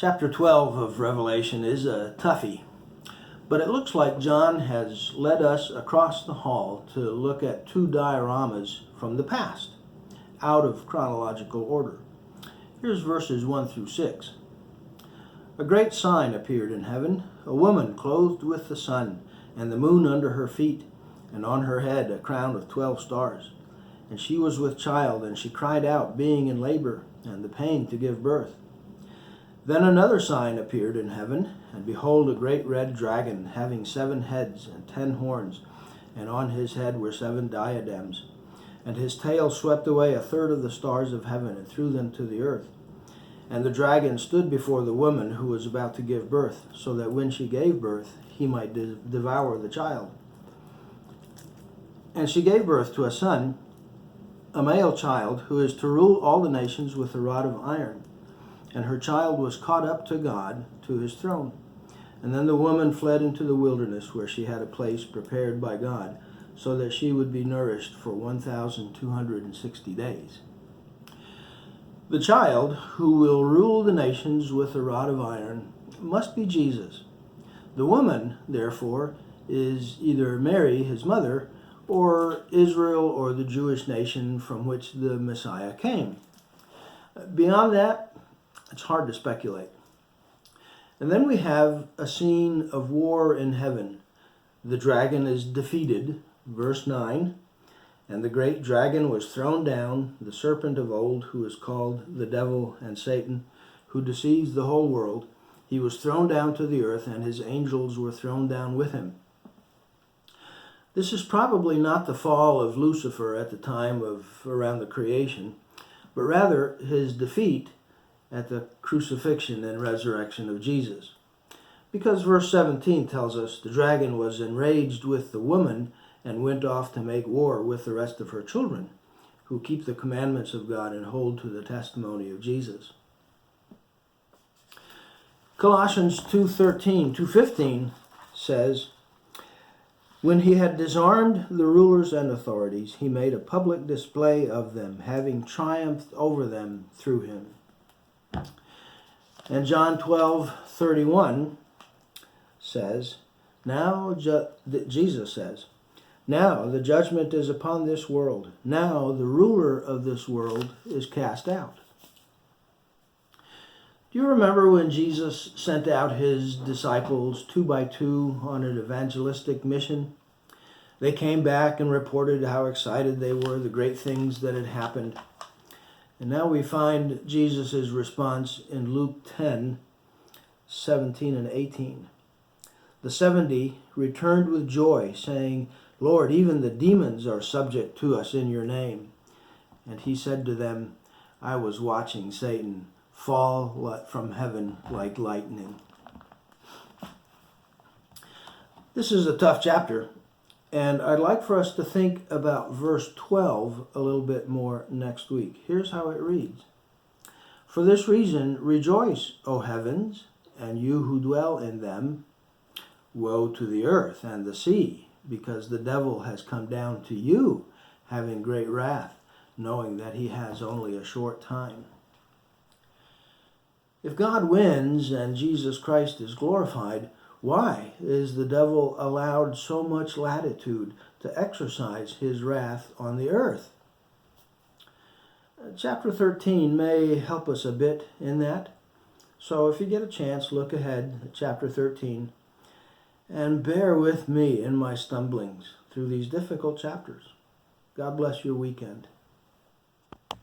Chapter 12 of Revelation is a toughie, but it looks like John has led us across the hall to look at two dioramas from the past, out of chronological order. Here's verses 1 through 6. A great sign appeared in heaven, a woman clothed with the sun, and the moon under her feet, and on her head a crown of 12 stars. And she was with child, and she cried out, being in labor, and the pain to give birth. Then another sign appeared in heaven, and behold, a great red dragon, having 7 heads and 10 horns, and on his head were 7 diadems. And his tail swept away 1/3 of the stars of heaven, and threw them to the earth. And the dragon stood before the woman who was about to give birth, so that when she gave birth, he might devour the child. And she gave birth to a son, a male child, who is to rule all the nations with a rod of iron. And her child was caught up to God, to his throne. And then the woman fled into the wilderness, where she had a place prepared by God, so that she would be nourished for 1,260 days. The child who will rule the nations with a rod of iron must be Jesus. The woman, therefore, is either Mary, his mother, or Israel, or the Jewish nation from which the Messiah came. Beyond that, it's hard to speculate. And then we have a scene of war in heaven. The dragon is defeated, verse 9, and the great dragon was thrown down, the serpent of old, who is called the devil and Satan, who deceives the whole world. He was thrown down to the earth, and his angels were thrown down with him. This is probably not the fall of Lucifer at the time of around the creation, but rather his defeat at the crucifixion and resurrection of Jesus. Because verse 17 tells us the dragon was enraged with the woman and went off to make war with the rest of her children, who keep the commandments of God and hold to the testimony of Jesus. Colossians 2:15 says, when he had disarmed the rulers and authorities, he made a public display of them, having triumphed over them through him. And John 12:31 says, Jesus says, now the judgment is upon this world. Now the ruler of this world is cast out. Do you remember when Jesus sent out his disciples 2 by 2 on an evangelistic mission? They came back and reported how excited they were, the great things that had happened. And now we find Jesus' response in Luke 10:17 and 18. The 70 returned with joy, saying, Lord, even the demons are subject to us in your name. And he said to them, I was watching Satan fall from heaven like lightning. This is a tough chapter, and I'd like for us to think about verse 12 a little bit more next week. Here's how it reads. For this reason, rejoice, O heavens, and you who dwell in them. Woe to the earth and the sea, because the devil has come down to you, having great wrath, knowing that he has only a short time. If God wins and Jesus Christ is glorified, why is the devil allowed so much latitude to exercise his wrath on the earth? Chapter 13 may help us a bit in that. So if you get a chance, look ahead at chapter 13 and bear with me in my stumblings through these difficult chapters. God bless your weekend.